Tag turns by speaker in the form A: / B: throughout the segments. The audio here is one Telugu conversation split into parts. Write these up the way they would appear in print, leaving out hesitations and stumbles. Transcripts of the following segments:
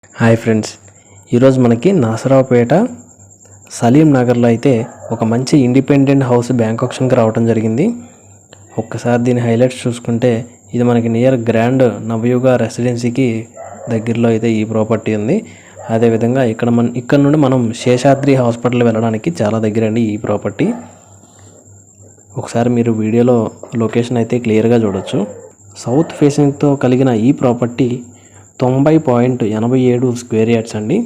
A: హాయ్ ఫ్రెండ్స్, ఈరోజు మనకి నాసరావుపేట సలీం నగర్లో అయితే ఒక మంచి ఇండిపెండెంట్ హౌస్ బ్యాంక్ ఆప్షన్కి రావడం జరిగింది. ఒక్కసారి దీని హైలైట్స్ చూసుకుంటే ఇది మనకి నియర్ గ్రాండ్ నవయుగ రెసిడెన్సీకి దగ్గరలో అయితే ఈ ప్రాపర్టీ ఉంది. అదేవిధంగా ఇక్కడ నుండి మనం శేషాద్రి హాస్పిటల్ వెళ్ళడానికి చాలా దగ్గర అండి ఈ ప్రాపర్టీ. ఒకసారి మీరు వీడియోలో లొకేషన్ అయితే క్లియర్గా చూడొచ్చు. సౌత్ ఫేసింగ్తో కలిగిన ఈ ప్రాపర్టీ 90.87 స్క్వేర్ యార్డ్స్ అండి.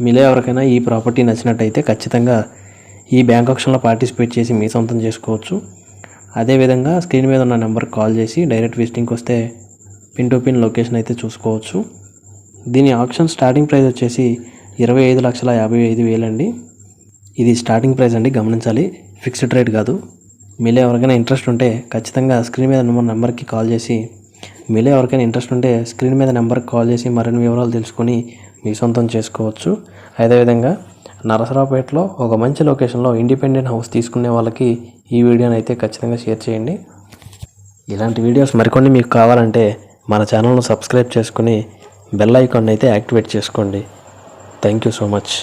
A: మీలో ఎవరికైనా ఈ ప్రాపర్టీ నచ్చినట్టయితే ఖచ్చితంగా ఈ బ్యాంక్ ఆప్షన్లో పార్టిసిపేట్ చేసి మీ సొంతం చేసుకోవచ్చు. అదేవిధంగా స్క్రీన్ మీద ఉన్న నెంబర్కి కాల్ చేసి డైరెక్ట్ విజిటింగ్కి వస్తే పిన్ టు పిన్ లొకేషన్ అయితే చూసుకోవచ్చు. దీని ఆప్షన్ స్టార్టింగ్ ప్రైస్ వచ్చేసి 25,55,000 అండి. ఇది స్టార్టింగ్ ప్రైస్ అండి, గమనించాలి, ఫిక్స్డ్ రేట్ కాదు. మీలో ఎవరికైనా ఇంట్రెస్ట్ ఉంటే ఖచ్చితంగా స్క్రీన్ మీద ఉన్న నెంబర్కి కాల్ చేసి మరిన్ని వివరాలు తెలుసుకొని మీ సొంతం చేసుకోవచ్చు. అదేవిధంగా నరసరావుపేటలో ఒక మంచి లొకేషన్లో ఇండిపెండెంట్ హౌస్ తీసుకునే వాళ్ళకి ఈ వీడియోని అయితే ఖచ్చితంగా షేర్ చేయండి. ఇలాంటి వీడియోస్ మరికొన్ని మీకు కావాలంటే మన ఛానల్ను సబ్స్క్రైబ్ చేసుకుని బెల్ ఐకాన్ అయితే యాక్టివేట్ చేసుకోండి. Thank you so much.